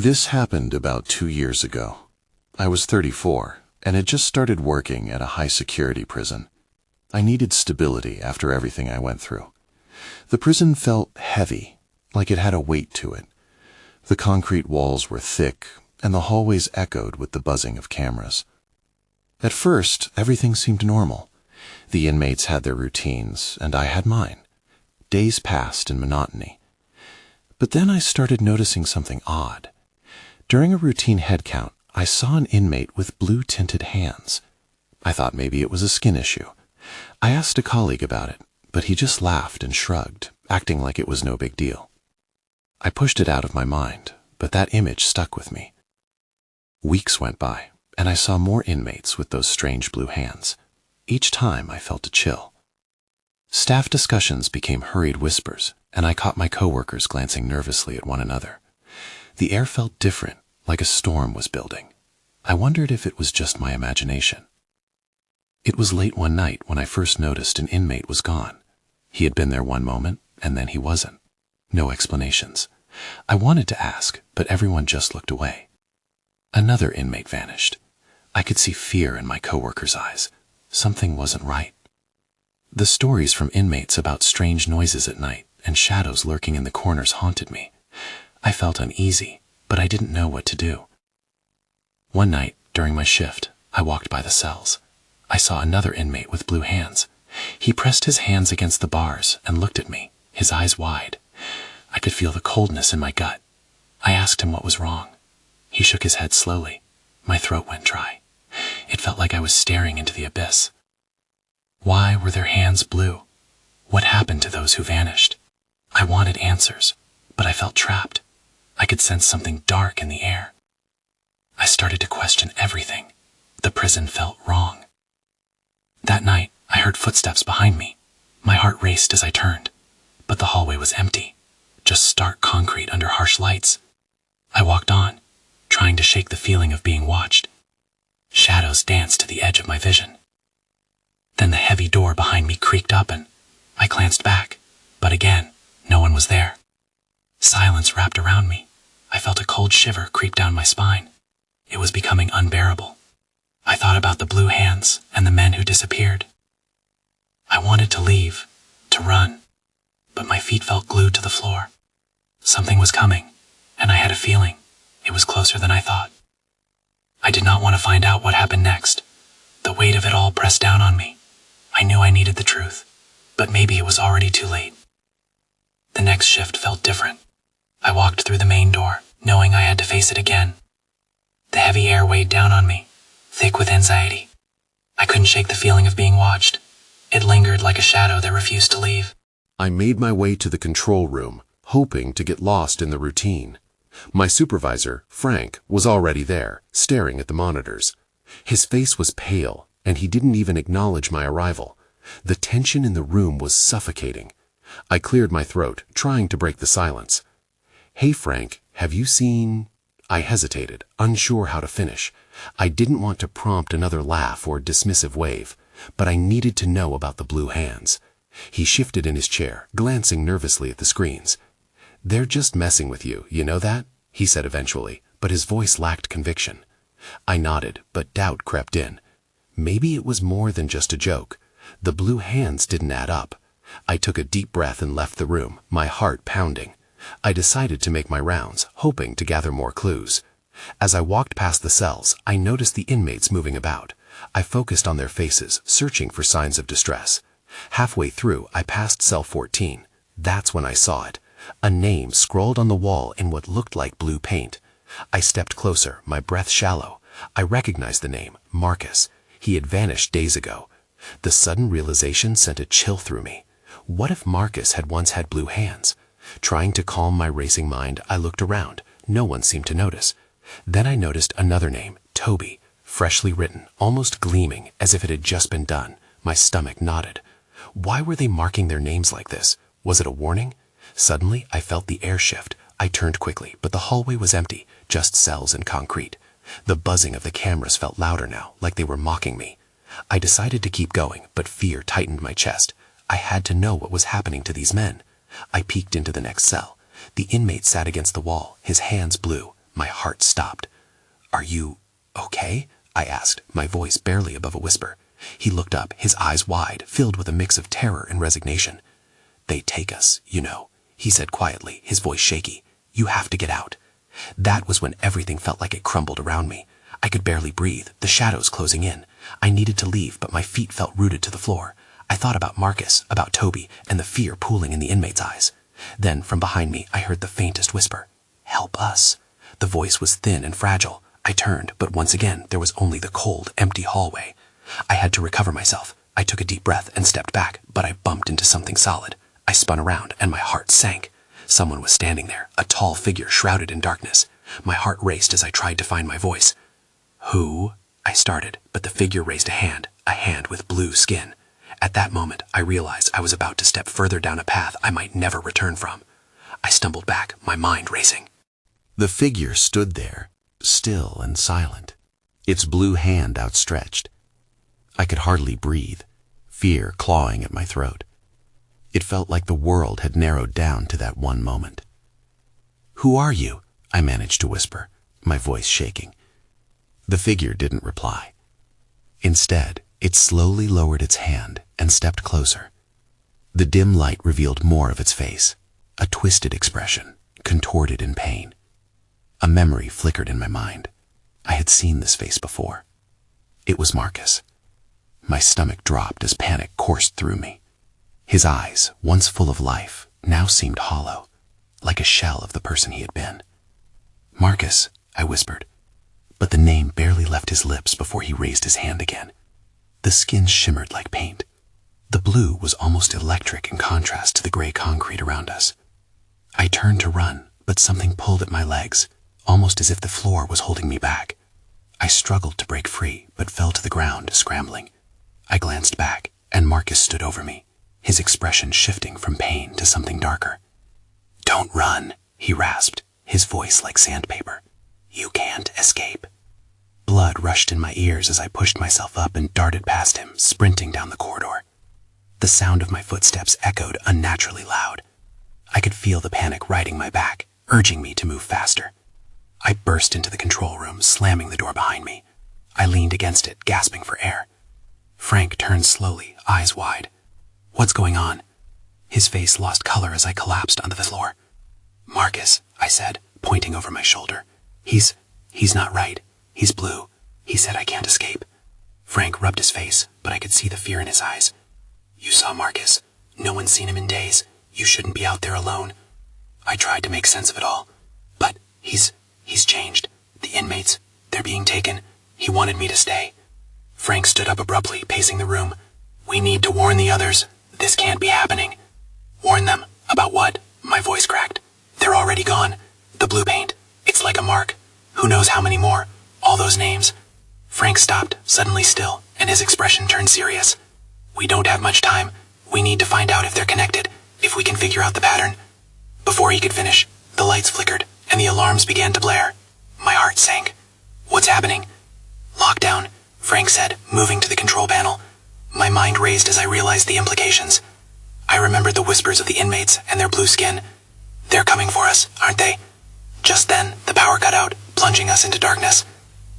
This happened about 2 years ago. I was 34 and had just started working at a high-security prison. I needed stability after everything I went through. The prison felt heavy, like it had a weight to it. The concrete walls were thick, and the hallways echoed with the buzzing of cameras. At first, everything seemed normal. The inmates had their routines, and I had mine. Days passed in monotony. But then I started noticing something odd. During a routine head count, I saw an inmate with blue-tinted hands. I thought maybe it was a skin issue. I asked a colleague about it, but he just laughed and shrugged, acting like it was no big deal. I pushed it out of my mind, but that image stuck with me. Weeks went by, and I saw more inmates with those strange blue hands. Each time I felt a chill. Staff discussions became hurried whispers, and I caught my coworkers glancing nervously at one another. The air felt different, like a storm was building. I wondered if it was just my imagination. It was late one night when I first noticed an inmate was gone. He had been there one moment, and then he wasn't. No explanations. I wanted to ask, but everyone just looked away. Another inmate vanished. I could see fear in my coworkers' eyes. Something wasn't right. The stories from inmates about strange noises at night and shadows lurking in the corners haunted me. I felt uneasy, but I didn't know what to do. One night, during my shift, I walked by the cells. I saw another inmate with blue hands. He pressed his hands against the bars and looked at me, his eyes wide. I could feel the coldness in my gut. I asked him what was wrong. He shook his head slowly. My throat went dry. It felt like I was staring into the abyss. Why were their hands blue? What happened to those who vanished? I wanted answers, but I felt trapped. I could sense something dark in the air. I started to question everything. The prison felt wrong. That night, I heard footsteps behind me. My heart raced as I turned, but the hallway was empty, just stark concrete under harsh lights. I walked on, trying to shake the feeling of being watched. Shadows danced to the edge of my vision. Then the heavy door behind me creaked open. I glanced back, but again, no one was there. Silence wrapped around me. I felt a cold shiver creep down my spine. It was becoming unbearable. I thought about the blue hands and the men who disappeared. I wanted to leave, to run, but my feet felt glued to the floor. Something was coming, and I had a feeling it was closer than I thought. I did not want to find out what happened next. The weight of it all pressed down on me. I knew I needed the truth, but maybe it was already too late. The next shift felt different. I walked through the main door, knowing I had to face it again. The heavy air weighed down on me, thick with anxiety. I couldn't shake the feeling of being watched. It lingered like a shadow that refused to leave. I made my way to the control room, hoping to get lost in the routine. My supervisor, Frank, was already there, staring at the monitors. His face was pale, and he didn't even acknowledge my arrival. The tension in the room was suffocating. I cleared my throat, trying to break the silence. "Hey, Frank, have you seen—" I hesitated, unsure how to finish. I didn't want to prompt another laugh or dismissive wave, but I needed to know about the blue hands. He shifted in his chair, glancing nervously at the screens. "They're just messing with you, you know that?" he said eventually, but his voice lacked conviction. I nodded, but doubt crept in. Maybe it was more than just a joke. The blue hands didn't add up. I took a deep breath and left the room, my heart pounding. I decided to make my rounds, hoping to gather more clues. As I walked past the cells, I noticed the inmates moving about. I focused on their faces, searching for signs of distress. Halfway through, I passed cell 14. That's when I saw it. A name scrawled on the wall in what looked like blue paint. I stepped closer, my breath shallow. I recognized the name, Marcus. He had vanished days ago. The sudden realization sent a chill through me. What if Marcus had once had blue hands? Trying to calm my racing mind, I looked around. No one seemed to notice. Then I noticed another name, Toby, freshly written, almost gleaming, as if it had just been done. My stomach knotted. Why were they marking their names like this? Was it a warning? Suddenly, I felt the air shift. I turned quickly, but the hallway was empty, just cells and concrete. The buzzing of the cameras felt louder now, like they were mocking me. I decided to keep going, but fear tightened my chest. I had to know what was happening to these men. I peeked into the next cell. The inmate sat against the wall, his hands blue, My heart stopped. "Are you okay?" I asked, my voice barely above a whisper. He looked up, his eyes wide, filled with a mix of terror and resignation. "They take us, you know," he said quietly, his voice shaky. "You have to get out." That was when everything felt like it crumbled around me. I could barely breathe, the shadows closing in. I needed to leave, but my feet felt rooted to the floor. I thought about Marcus, about Toby, and the fear pooling in the inmate's eyes. Then, from behind me, I heard the faintest whisper. "Help us." The voice was thin and fragile. I turned, but once again, there was only the cold, empty hallway. I had to recover myself. I took a deep breath and stepped back, but I bumped into something solid. I spun around, and my heart sank. Someone was standing there, a tall figure shrouded in darkness. My heart raced as I tried to find my voice. "Who?" I started, but the figure raised a hand with blue skin. At that moment, I realized I was about to step further down a path I might never return from. I stumbled back, my mind racing. The figure stood there, still and silent, its blue hand outstretched. I could hardly breathe, fear clawing at my throat. It felt like the world had narrowed down to that one moment. "Who are you?" I managed to whisper, my voice shaking. The figure didn't reply. Instead, it slowly lowered its hand and stepped closer. The dim light revealed more of its face, a twisted expression, contorted in pain. A memory flickered in my mind. I had seen this face before. It was Marcus. My stomach dropped as panic coursed through me. His eyes, once full of life, now seemed hollow, like a shell of the person he had been. "Marcus," I whispered, but the name barely left his lips before he raised his hand again. The skin shimmered like paint. The blue was almost electric in contrast to the gray concrete around us. I turned to run, but something pulled at my legs, almost as if the floor was holding me back. I struggled to break free, but fell to the ground, scrambling. I glanced back, and Marcus stood over me, his expression shifting from pain to something darker. "Don't run," he rasped, his voice like sandpaper. "You can't escape." Blood rushed in my ears as I pushed myself up and darted past him, sprinting down the corridor. The sound of my footsteps echoed unnaturally loud. I could feel the panic riding my back, urging me to move faster. I burst into the control room, slamming the door behind me. I leaned against it, gasping for air. Frank turned slowly, eyes wide. "What's going on?" His face lost color as I collapsed onto the floor. "Marcus," I said, pointing over my shoulder. He's not right. He's blue. He said I can't escape." Frank rubbed his face, but I could see the fear in his eyes. "You saw Marcus. No one's seen him in days. You shouldn't be out there alone." I tried to make sense of it all. "But he's changed. The inmates, they're being taken. He wanted me to stay." Frank stood up abruptly, pacing the room. "We need to warn the others. This can't be happening." "Warn them? About what?" My voice cracked. "They're already gone. The blue paint. It's like a mark. Who knows how many more? All those names." Frank stopped, suddenly still, and his expression turned serious. "We don't have much time. We need to find out if they're connected, if we can figure out the pattern." Before he could finish, the lights flickered, and the alarms began to blare. My heart sank. "What's happening?" "Lockdown," Frank said, moving to the control panel. My mind raced as I realized the implications. I remembered the whispers of the inmates and their blue skin. "They're coming for us, aren't they?" Just then, the power cut out, plunging us into darkness.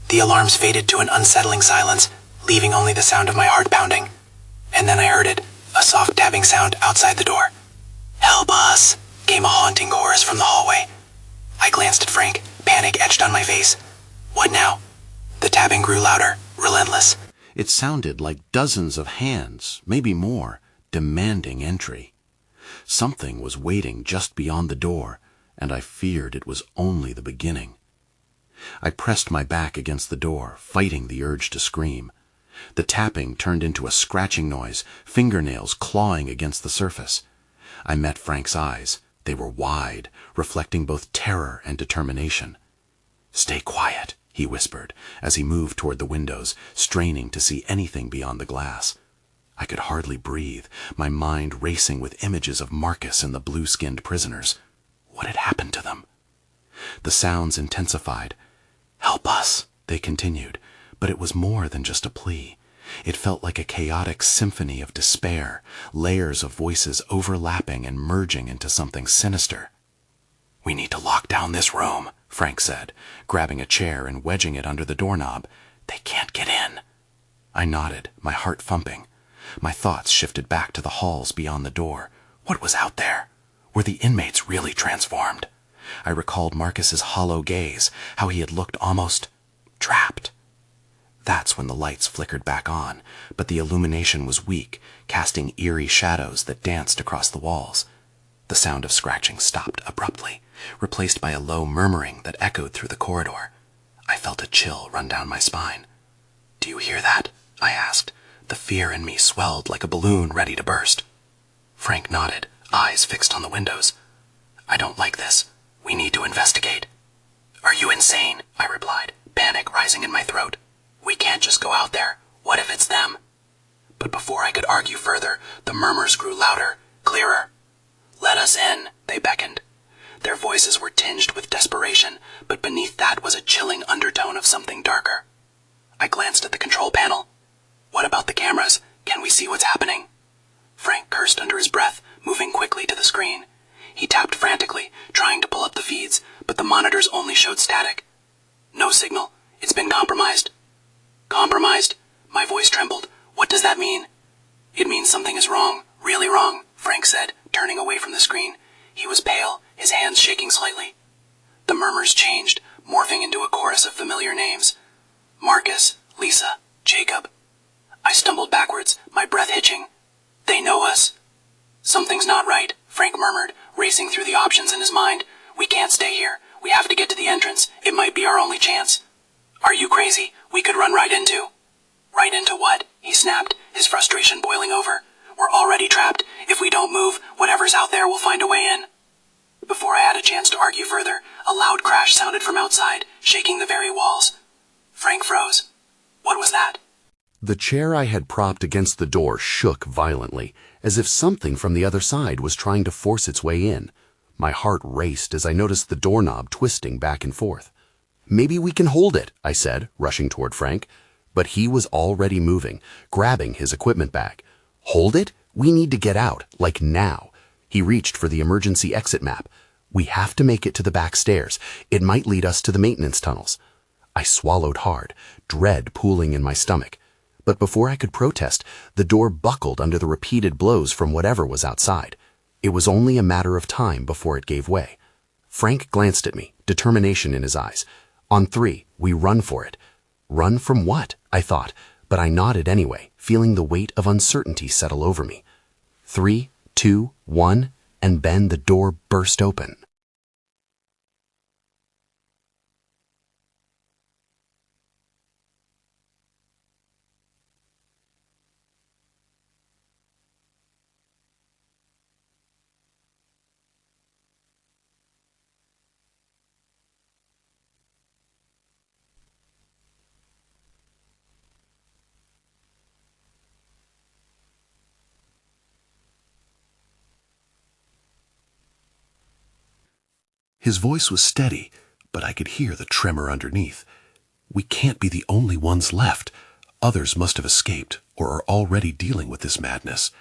The alarms faded to an unsettling silence, leaving only the sound of my heart pounding. And then I heard it, a soft tapping sound outside the door. "Help us," came a haunting chorus from the hallway. I glanced at Frank, panic etched on my face. "What now?" The tapping grew louder, relentless. It sounded like dozens of hands, maybe more, demanding entry. Something was waiting just beyond the door, and I feared it was only the beginning. I pressed my back against the door, fighting the urge to scream. The tapping turned into a scratching noise, fingernails clawing against the surface. I met Frank's eyes. They were wide, reflecting both terror and determination. "Stay quiet," he whispered, as he moved toward the windows, straining to see anything beyond the glass. I could hardly breathe, my mind racing with images of Marcus and the blue-skinned prisoners. What had happened to them? The sounds intensified. "Help us," they continued, but it was more than just a plea. It felt like a chaotic symphony of despair, layers of voices overlapping and merging into something sinister. "We need to lock down this room," Frank said, grabbing a chair and wedging it under the doorknob. "They can't get in." I nodded, my heart thumping. My thoughts shifted back to the halls beyond the door. What was out there? Were the inmates really transformed? I recalled Marcus's hollow gaze, how he had looked almost trapped. That's when the lights flickered back on, but the illumination was weak, casting eerie shadows that danced across the walls. The sound of scratching stopped abruptly, replaced by a low murmuring that echoed through the corridor. I felt a chill run down my spine. "Do you hear that?" I asked. The fear in me swelled like a balloon ready to burst. Frank nodded, eyes fixed on the windows. "I don't like this. We need to investigate." "Are you insane?" I replied, panic rising in my throat. "We can't just go out there. What if it's them?" But before I could argue further, the murmurs grew louder, clearer. "Let us in," they beckoned. Their voices were tinged with desperation, but beneath that was a chilling undertone of something darker. I glanced at the control panel. "What about the cameras? Can we see what's happening?" Frank cursed under his breath, moving quickly to the screen. He tapped frantically, trying to pull up the feeds, but the monitors only showed static. "No signal. It's been compromised." "Compromised?" My voice trembled. "What does that mean?" "It means something is wrong, really wrong," Frank said, turning away from the screen. He was pale, his hands shaking slightly. The murmurs changed, morphing into a chorus of familiar names. Marcus, Lisa, Jacob. I stumbled backwards, my breath hitching. "They know us." "Something's not right," Frank murmured, racing through the options in his mind. "We can't stay here. We have to get to the entrance. It might be our only chance." "Are you crazy? We could run right into—" "Right into what?" he snapped, his frustration boiling over. "We're already trapped. If we don't move, whatever's out there will find a way in." Before I had a chance to argue further, a loud crash sounded from outside, shaking the very walls. Frank froze. What was that? The chair I had propped against the door shook violently, as if something from the other side was trying to force its way in. My heart raced as I noticed the doorknob twisting back and forth. "Maybe we can hold it," I said, rushing toward Frank. But he was already moving, grabbing his equipment bag. "Hold it? We need to get out, like now." He reached for the emergency exit map. "We have to make it to the back stairs. It might lead us to the maintenance tunnels." I swallowed hard, dread pooling in my stomach. But before I could protest, the door buckled under the repeated blows from whatever was outside. It was only a matter of time before it gave way. Frank glanced at me, determination in his eyes. On 3, we run for it. Run from what? I thought, but I nodded anyway, feeling the weight of uncertainty settle over me. 3, 2, 1, and then the door burst open. His voice was steady, but I could hear the tremor underneath. "We can't be the only ones left. Others must have escaped or are already dealing with this madness."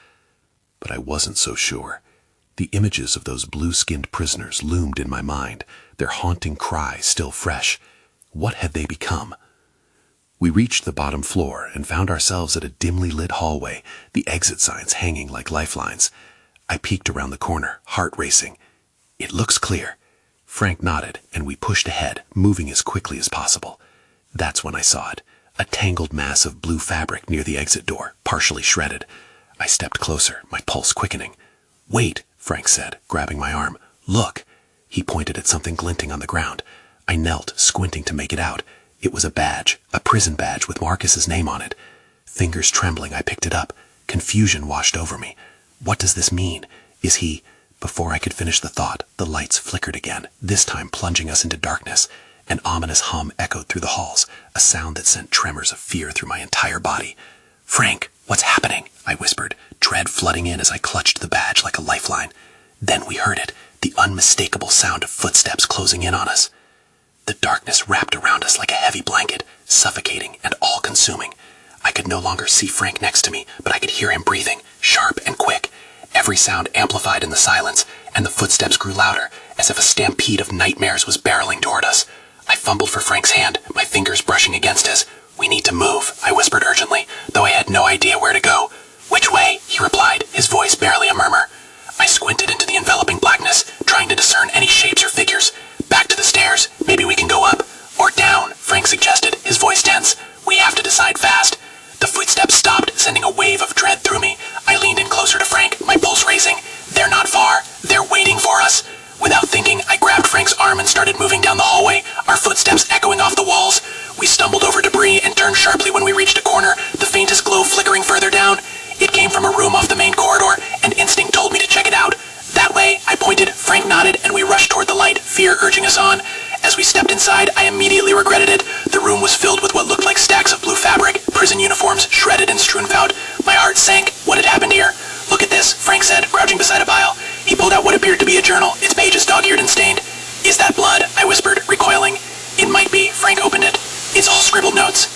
But I wasn't so sure. The images of those blue-skinned prisoners loomed in my mind, their haunting cry still fresh. What had they become? We reached the bottom floor and found ourselves at a dimly lit hallway, the exit signs hanging like lifelines. I peeked around the corner, heart racing. "It looks clear." Frank nodded, and we pushed ahead, moving as quickly as possible. That's when I saw it, a tangled mass of blue fabric near the exit door, partially shredded. I stepped closer, my pulse quickening. "Wait," Frank said, grabbing my arm. "Look." He pointed at something glinting on the ground. I knelt, squinting to make it out. It was a badge, a prison badge with Marcus's name on it. Fingers trembling, I picked it up. Confusion washed over me. What does this mean? Is he... Before I could finish the thought, the lights flickered again, this time plunging us into darkness. An ominous hum echoed through the halls, a sound that sent tremors of fear through my entire body. "Frank, what's happening?" I whispered, dread flooding in as I clutched the badge like a lifeline. Then we heard it, the unmistakable sound of footsteps closing in on us. The darkness wrapped around us like a heavy blanket, suffocating and all-consuming. I could no longer see Frank next to me, but I could hear him breathing, sharp and quick. Every sound amplified in the silence, and the footsteps grew louder, as if a stampede of nightmares was barreling toward us. I fumbled for Frank's hand, my fingers brushing against his. "We need to move," I whispered urgently, though I had no idea where to go. "Which way?" he replied, his voice barely a murmur. I squinted into the enveloping blackness, trying to discern any shapes or figures. "Back to the stairs. Maybe we can go up." "Or down," Frank suggested, his voice tense. "We have to decide fast." The footsteps stopped, sending a wave of dread through me. I leaned in closer to Frank, my pulse racing. "They're not far. They're waiting for us." Without thinking, I grabbed Frank's arm and started moving down the hallway, our footsteps echoing off the walls. We stumbled over debris and turned sharply when we reached a corner, the faintest glow flickering further down. It came from a room off the main corridor, and instinct told me to check it out. "That way," I pointed. Frank nodded, and we rushed toward the light, fear urging us on. As we stepped inside, I immediately regretted it. The room was filled with what looked like stacks of blue fabric, prison uniforms shredded and strewn about. My heart sank. What had happened here? "Look at this," Frank said, crouching beside a pile. He pulled out what appeared to be a journal, its pages dog-eared and stained. "Is that blood?" I whispered, recoiling. "It might be." Frank opened it. "It's all scribbled notes."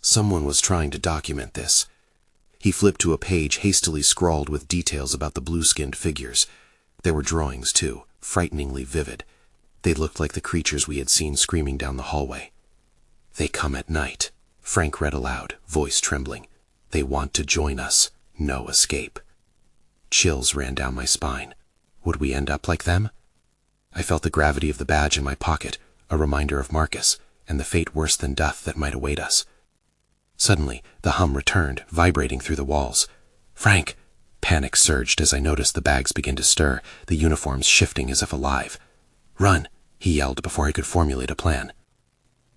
Someone was trying to document this. He flipped to a page hastily scrawled with details about the blue-skinned figures. There were drawings, too, frighteningly vivid. They looked like the creatures we had seen screaming down the hallway. "They come at night," Frank read aloud, voice trembling. "They want to join us. No escape." Chills ran down my spine. Would we end up like them? I felt the gravity of the badge in my pocket, a reminder of Marcus, and the fate worse than death that might await us. Suddenly, the hum returned, vibrating through the walls. "Frank!" Panic surged as I noticed the bags begin to stir, the uniforms shifting as if alive. "Run!" he yelled before I could formulate a plan.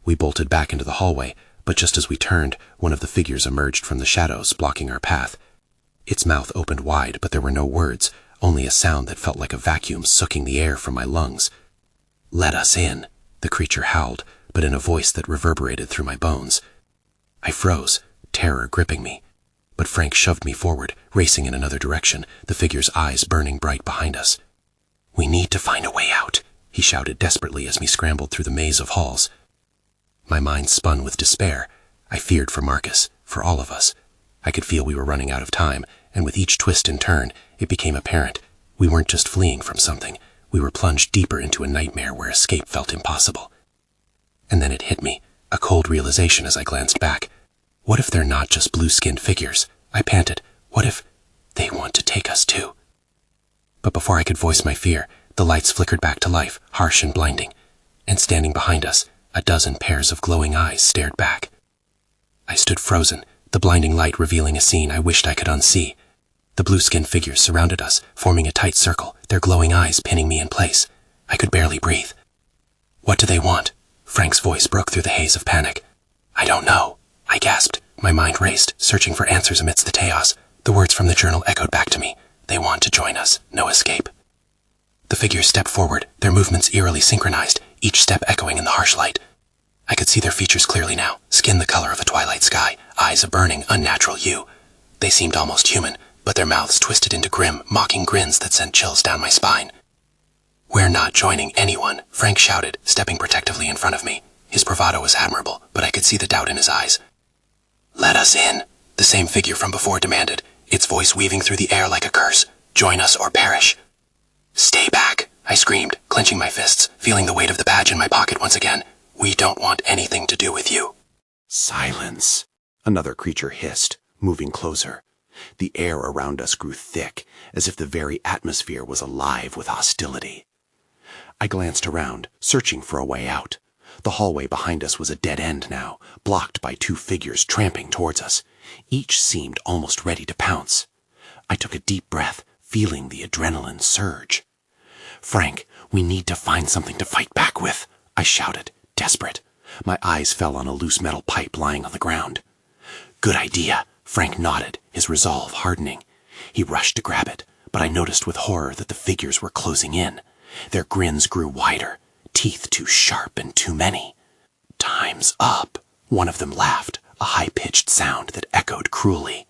We bolted back into the hallway, but just as we turned, one of the figures emerged from the shadows, blocking our path. Its mouth opened wide, but there were no words, only a sound that felt like a vacuum sucking the air from my lungs. "Let us in," the creature howled, but in a voice that reverberated through my bones. I froze, terror gripping me. But Frank shoved me forward, racing in another direction, the figure's eyes burning bright behind us. "We need to find a way out," he shouted desperately as we scrambled through the maze of halls. My mind spun with despair. I feared for Marcus, for all of us. I could feel we were running out of time, and with each twist and turn, it became apparent we weren't just fleeing from something. We were plunged deeper into a nightmare where escape felt impossible. And then it hit me, a cold realization as I glanced back. What if they're not just blue-skinned figures? I panted. What if they want to take us too? But before I could voice my fear, the lights flickered back to life, harsh and blinding. And standing behind us, a dozen pairs of glowing eyes stared back. I stood frozen, the blinding light revealing a scene I wished I could unsee. The blue-skinned figures surrounded us, forming a tight circle, their glowing eyes pinning me in place. I could barely breathe. "What do they want?" Frank's voice broke through the haze of panic. "I don't know," I gasped. My mind raced, searching for answers amidst the chaos. The words from the journal echoed back to me. "They want to join us. No escape." The figures stepped forward, their movements eerily synchronized, each step echoing in the harsh light. I could see their features clearly now, skin the color of a twilight sky, eyes a burning, unnatural hue. They seemed almost human, but their mouths twisted into grim, mocking grins that sent chills down my spine. "We're not joining anyone," Frank shouted, stepping protectively in front of me. His bravado was admirable, but I could see the doubt in his eyes. "Let us in," the same figure from before demanded, its voice weaving through the air like a curse. "Join us or perish." "Stay back," I screamed, clenching my fists, feeling the weight of the badge in my pocket once again. "We don't want anything to do with you." "Silence," another creature hissed, moving closer. The air around us grew thick, as if the very atmosphere was alive with hostility. I glanced around, searching for a way out. The hallway behind us was a dead end now, blocked by two figures tramping towards us. Each seemed almost ready to pounce. I took a deep breath, feeling the adrenaline surge. "Frank, we need to find something to fight back with," I shouted, desperate. My eyes fell on a loose metal pipe lying on the ground. "Good idea," Frank nodded, his resolve hardening. He rushed to grab it, but I noticed with horror that the figures were closing in. Their grins grew wider, teeth too sharp and too many. "Time's up," one of them laughed, a high-pitched sound that echoed cruelly.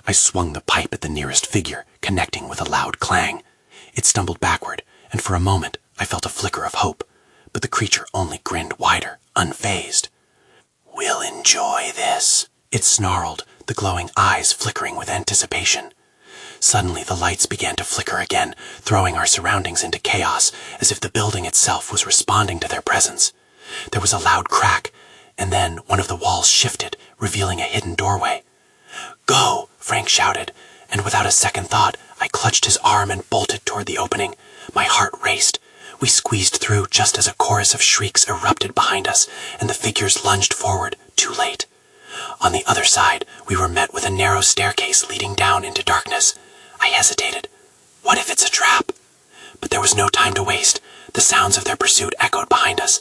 I swung the pipe at the nearest figure, connecting with a loud clang. It stumbled backward, and for a moment I felt a flicker of hope, but the creature only grinned wider, unfazed. "We'll enjoy this," it snarled, the glowing eyes flickering with anticipation. Suddenly the lights began to flicker again, throwing our surroundings into chaos, as if the building itself was responding to their presence. There was a loud crack, and then one of the walls shifted, revealing a hidden doorway. "Go!" Frank shouted, and without a second thought, I clutched his arm and bolted toward the opening. My heart raced. We squeezed through just as a chorus of shrieks erupted behind us, and the figures lunged forward, too late. On the other side, we were met with a narrow staircase leading down into darkness. I hesitated. What if it's a trap? But there was no time to waste. The sounds of their pursuit echoed behind us.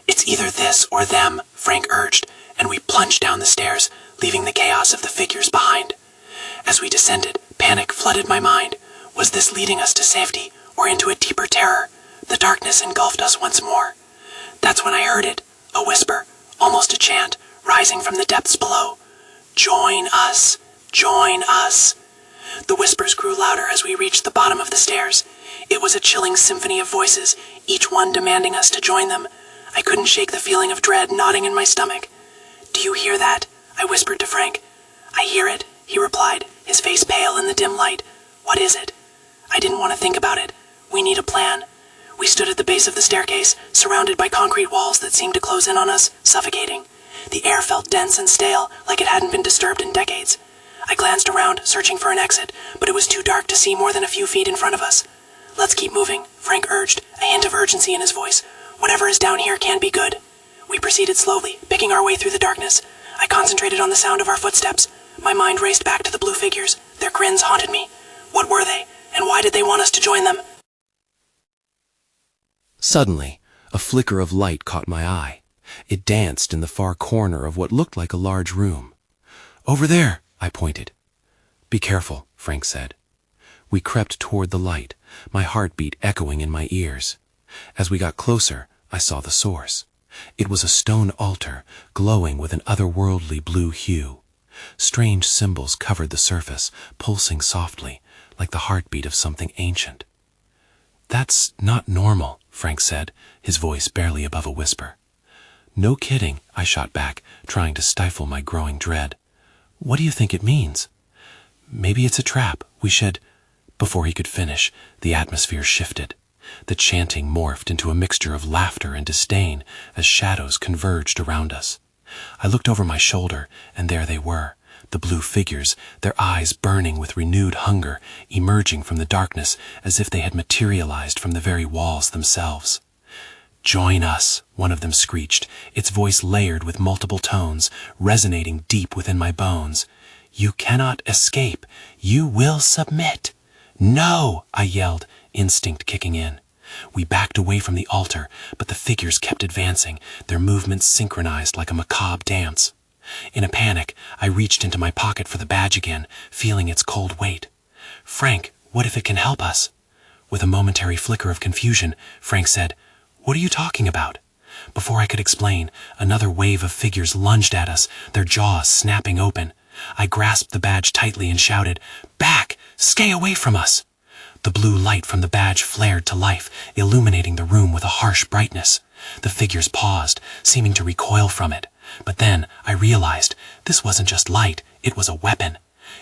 "It's either this or them," Frank urged, and we plunged down the stairs, leaving the chaos of the figures behind. As we descended, panic flooded my mind. Was this leading us to safety or into a deeper terror? The darkness engulfed us once more. That's when I heard it, a whisper, almost a chant, rising from the depths below. "Join us! Join us!" The whispers grew louder as we reached the bottom of the stairs. It was a chilling symphony of voices, each one demanding us to join them. I couldn't shake the feeling of dread gnawing in my stomach. "Do you hear that?" I whispered to Frank. "I hear it," he replied, his face pale in the dim light. "What is it?" I didn't want to think about it. "We need a plan." We stood at the base of the staircase, surrounded by concrete walls that seemed to close in on us, suffocating. The air felt dense and stale, like it hadn't been disturbed in decades. I glanced around, searching for an exit, but it was too dark to see more than a few feet in front of us. "Let's keep moving," Frank urged, a hint of urgency in his voice. "Whatever is down here can be good." We proceeded slowly, picking our way through the darkness. I concentrated on the sound of our footsteps. My mind raced back to the blue figures. Their grins haunted me. What were they, and why did they want us to join them? Suddenly, a flicker of light caught my eye. It danced in the far corner of what looked like a large room. "Over there," I pointed. "Be careful," Frank said. We crept toward the light, my heartbeat echoing in my ears. As we got closer, I saw the source. It was a stone altar, glowing with an otherworldly blue hue. Strange symbols covered the surface, pulsing softly, like the heartbeat of something ancient. "That's not normal," Frank said, his voice barely above a whisper. "No kidding," I shot back, trying to stifle my growing dread. "What do you think it means?" "Maybe it's a trap. We should—" Before he could finish, the atmosphere shifted. The chanting morphed into a mixture of laughter and disdain as shadows converged around us. I looked over my shoulder, and there they were, the blue figures, their eyes burning with renewed hunger, emerging from the darkness as if they had materialized from the very walls themselves. "Join us," one of them screeched, its voice layered with multiple tones, resonating deep within my bones. "You cannot escape. You will submit." "No!" I yelled, instinct kicking in. We backed away from the altar, but the figures kept advancing, their movements synchronized like a macabre dance. In a panic, I reached into my pocket for the badge again, feeling its cold weight. "Frank, what if it can help us?" With a momentary flicker of confusion, Frank said, "What are you talking about?" Before I could explain, another wave of figures lunged at us, their jaws snapping open. I grasped the badge tightly and shouted, "Back! Stay away from us!" The blue light from the badge flared to life, illuminating the room with a harsh brightness. The figures paused, seeming to recoil from it. But then I realized this wasn't just light, it was a weapon.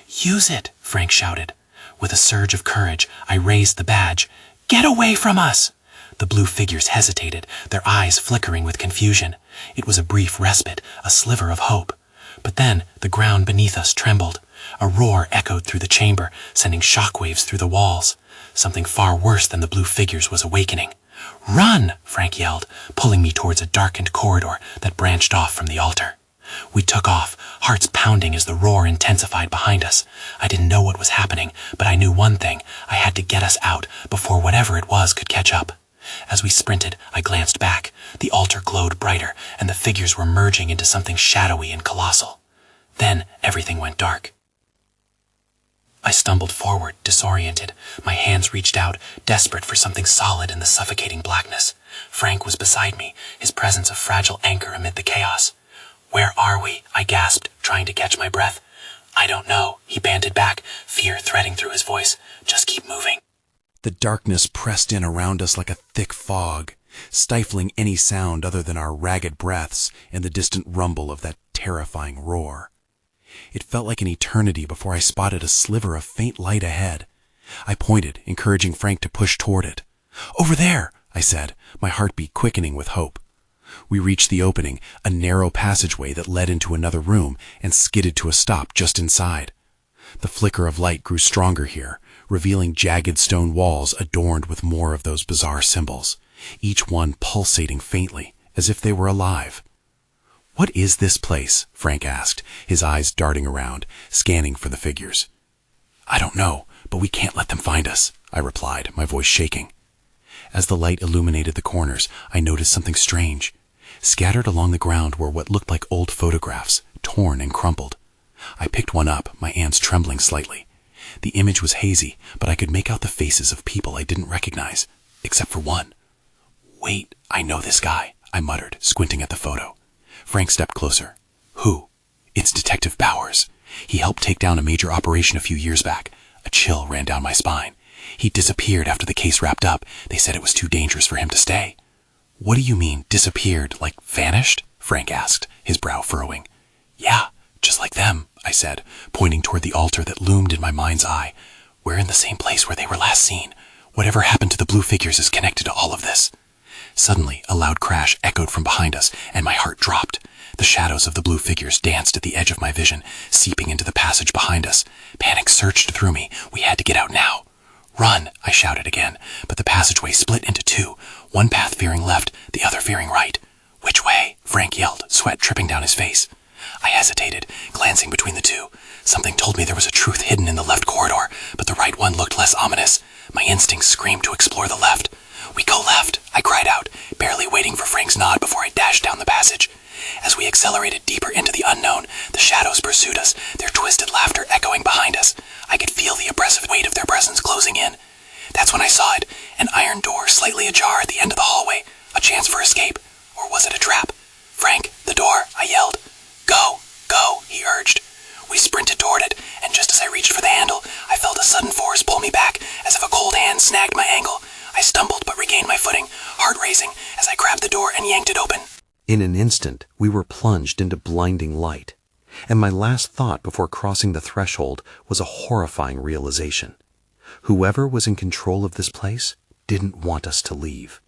"Use it!" Frank shouted. With a surge of courage, I raised the badge. "Get away from us!" The blue figures hesitated, their eyes flickering with confusion. It was a brief respite, a sliver of hope. But then the ground beneath us trembled. A roar echoed through the chamber, sending shockwaves through the walls. Something far worse than the blue figures was awakening. "Run!" Frank yelled, pulling me towards a darkened corridor that branched off from the altar. We took off, hearts pounding as the roar intensified behind us. I didn't know what was happening, but I knew one thing. I had to get us out before whatever it was could catch up. As we sprinted, I glanced back. The altar glowed brighter, and the figures were merging into something shadowy and colossal. Then everything went dark. I stumbled forward, disoriented. My hands reached out, desperate for something solid in the suffocating blackness. Frank was beside me, his presence a fragile anchor amid the chaos. "Where are we?" I gasped, trying to catch my breath. "I don't know," he panted back, fear threading through his voice. "Just keep moving." The darkness pressed in around us like a thick fog, stifling any sound other than our ragged breaths and the distant rumble of that terrifying roar. It felt like an eternity before I spotted a sliver of faint light ahead. I pointed, encouraging Frank to push toward it. "Over there," I said, my heartbeat quickening with hope. We reached the opening, a narrow passageway that led into another room, and skidded to a stop just inside. The flicker of light grew stronger here, revealing jagged stone walls adorned with more of those bizarre symbols, each one pulsating faintly, as if they were alive. "What is this place?" Frank asked, his eyes darting around, scanning for the figures. "I don't know, but we can't let them find us," I replied, my voice shaking. As the light illuminated the corners, I noticed something strange. Scattered along the ground were what looked like old photographs, torn and crumpled. I picked one up, my hands trembling slightly. The image was hazy, but I could make out the faces of people I didn't recognize, except for one. "Wait, I know this guy," I muttered, squinting at the photo. Frank stepped closer. "Who?" "It's Detective Bowers. He helped take down a major operation a few years back." A chill ran down my spine. "He disappeared after the case wrapped up. They said it was too dangerous for him to stay." "What do you mean, disappeared, like vanished?" Frank asked, his brow furrowing. "Yeah, just like them," I said, pointing toward the altar that loomed in my mind's eye. "We're in the same place where they were last seen. Whatever happened to the blue figures is connected to all of this." Suddenly, a loud crash echoed from behind us, and my heart dropped. The shadows of the blue figures danced at the edge of my vision, seeping into the passage behind us. Panic surged through me. We had to get out now. "Run!" I shouted again, but the passageway split into two, one path veering left, the other veering right. "Which way?" Frank yelled, sweat dripping down his face. I hesitated, glancing between the two. Something told me there was a truth hidden in the left corridor, but the right one looked less ominous. My instincts screamed to explore the left. "We go left," I cried out, barely waiting for Frank's nod before I dashed down the passage. As we accelerated deeper into the unknown, the shadows pursued us, their twisted laughter echoing behind us. I could feel the oppressive weight of their presence closing in. That's when I saw it, an iron door slightly ajar at the end of the hallway, a chance for escape. Or was it a trap? "Frank, the door," I yelled. "Go, go," he urged. We sprinted toward it, and just as I reached for the handle, I felt a sudden force pull me back, as if a cold hand snagged my ankle. I stumbled but regained my footing, heart racing, as I grabbed the door and yanked it open. In an instant, we were plunged into blinding light, and my last thought before crossing the threshold was a horrifying realization. Whoever was in control of this place didn't want us to leave.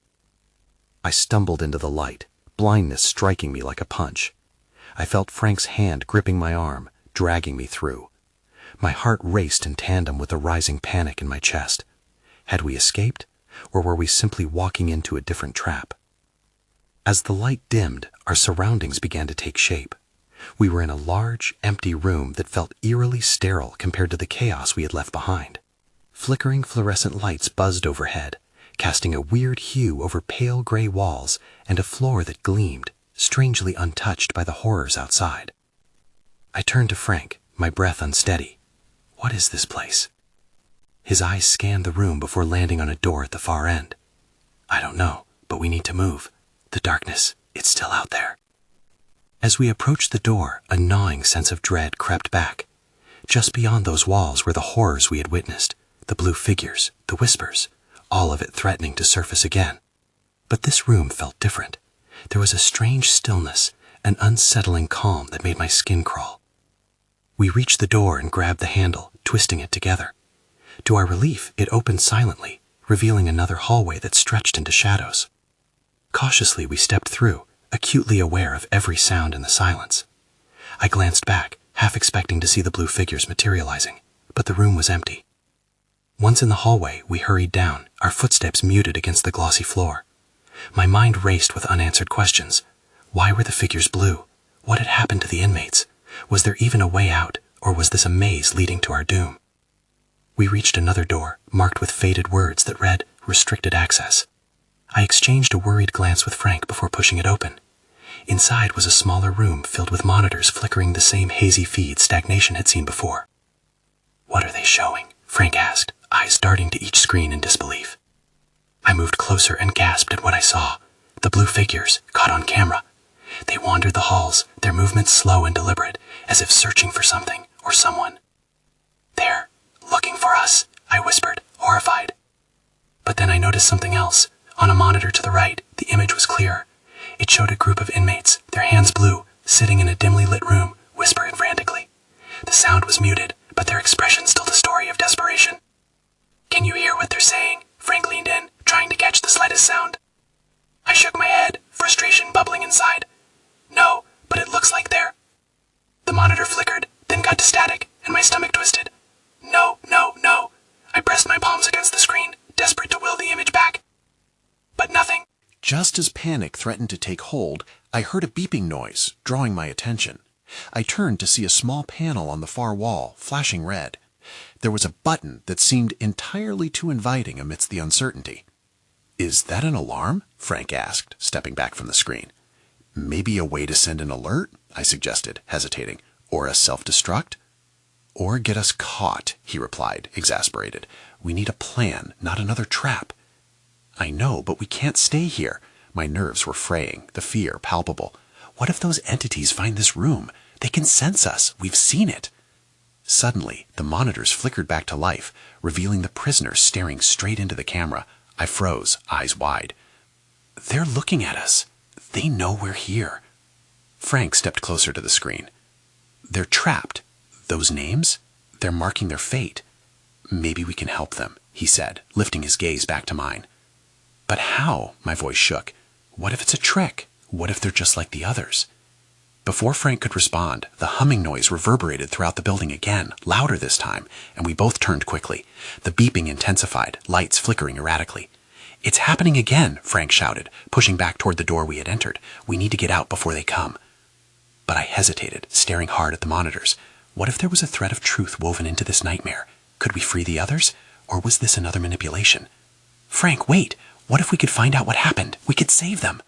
I stumbled into the light, blindness striking me like a punch. I felt Frank's hand gripping my arm, dragging me through. My heart raced in tandem with the rising panic in my chest. Had we escaped, or were we simply walking into a different trap? As the light dimmed, our surroundings began to take shape. We were in a large, empty room that felt eerily sterile compared to the chaos we had left behind. Flickering fluorescent lights buzzed overhead, casting a weird hue over pale gray walls and a floor that gleamed, strangely untouched by the horrors outside. I turned to Frank, my breath unsteady. "What is this place?" His eyes scanned the room before landing on a door at the far end. "I don't know, but we need to move. The darkness, it's still out there." As we approached the door, a gnawing sense of dread crept back. Just beyond those walls were the horrors we had witnessed, the blue figures, the whispers, all of it threatening to surface again. But this room felt different. There was a strange stillness, an unsettling calm that made my skin crawl. We reached the door and grabbed the handle, twisting it together. To our relief, it opened silently, revealing another hallway that stretched into shadows. Cautiously, we stepped through, acutely aware of every sound in the silence. I glanced back, half expecting to see the blue figures materializing, but the room was empty. Once in the hallway, we hurried down, our footsteps muted against the glossy floor. My mind raced with unanswered questions. Why were the figures blue? What had happened to the inmates? Was there even a way out, or was this a maze leading to our doom? We reached another door, marked with faded words that read, "Restricted access." I exchanged a worried glance with Frank before pushing it open. Inside was a smaller room filled with monitors flickering the same hazy feed Stagnation had seen before. "What are they showing?" Frank asked, eyes darting to each screen in disbelief. I moved closer and gasped at what I saw. The blue figures, caught on camera. They wandered the halls, their movements slow and deliberate, as if searching for something or someone. "They're looking for us," I whispered, horrified. But then I noticed something else. On a monitor to the right, the image was clearer. It showed a group of inmates, their hands blue, sitting in a dimly lit room, whispering frantically. muted, but their expressions told a story of desperation. "Can you hear what they're saying?" Frank leaned in, trying to catch the slightest sound. I shook my head, frustration bubbling inside. "No, but it looks like they're..." The monitor flickered, then got to static, and my stomach twisted. No, no, no. I pressed my palms against the screen, desperate to will the image back. But nothing. Just as panic threatened to take hold, I heard a beeping noise, drawing my attention. I turned to see a small panel on the far wall, flashing red. There was a button that seemed entirely too inviting amidst the uncertainty. "Is that an alarm?" Frank asked, stepping back from the screen. "Maybe a way to send an alert?" I suggested, hesitating. "Or a self-destruct?" "Or get us caught," he replied, exasperated. "We need a plan, not another trap." "I know, but we can't stay here." My nerves were fraying, the fear palpable. "What if those entities find this room? They can sense us. We've seen it." Suddenly, the monitors flickered back to life, revealing the prisoners staring straight into the camera. I froze, eyes wide. "They're looking at us. They know we're here." Frank stepped closer to the screen. "They're trapped. Those names? They're marking their fate. Maybe we can help them," he said, lifting his gaze back to mine. "But how?" My voice shook. "What if it's a trick? What if they're just like the others?" Before Frank could respond, the humming noise reverberated throughout the building again, louder this time, and we both turned quickly. The beeping intensified, lights flickering erratically. "It's happening again," Frank shouted, pushing back toward the door we had entered. "We need to get out before they come." But I hesitated, staring hard at the monitors. What if there was a thread of truth woven into this nightmare? Could we free the others? Or was this another manipulation? "Frank, wait! What if we could find out what happened? We could save them!"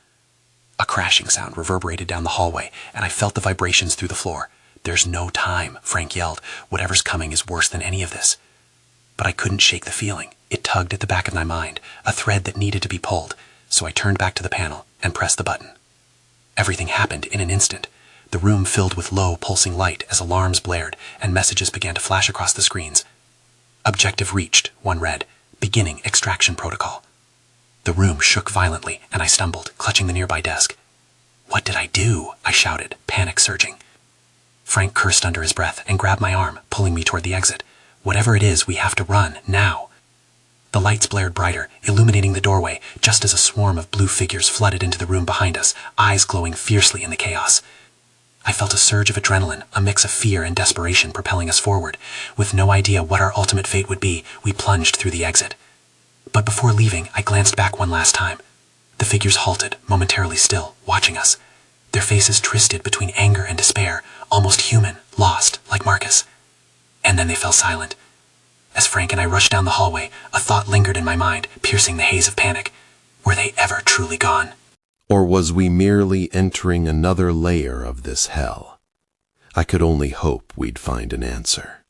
A crashing sound reverberated down the hallway, and I felt the vibrations through the floor. "There's no time," Frank yelled. "Whatever's coming is worse than any of this." But I couldn't shake the feeling. It tugged at the back of my mind, a thread that needed to be pulled. So I turned back to the panel and pressed the button. Everything happened in an instant. The room filled with low, pulsing light as alarms blared and messages began to flash across the screens. "Objective reached," one read. "Beginning extraction protocol." The room shook violently, and I stumbled, clutching the nearby desk. "What did I do?" I shouted, panic surging. Frank cursed under his breath and grabbed my arm, pulling me toward the exit. "Whatever it is, we have to run, now." The lights blared brighter, illuminating the doorway, just as a swarm of blue figures flooded into the room behind us, eyes glowing fiercely in the chaos. I felt a surge of adrenaline, a mix of fear and desperation propelling us forward. With no idea what our ultimate fate would be, we plunged through the exit. But before leaving, I glanced back one last time. The figures halted, momentarily still, watching us. Their faces twisted between anger and despair, almost human, lost, like Marcus. And then they fell silent. As Frank and I rushed down the hallway, a thought lingered in my mind, piercing the haze of panic. Were they ever truly gone? Or was we merely entering another layer of this hell? I could only hope we'd find an answer.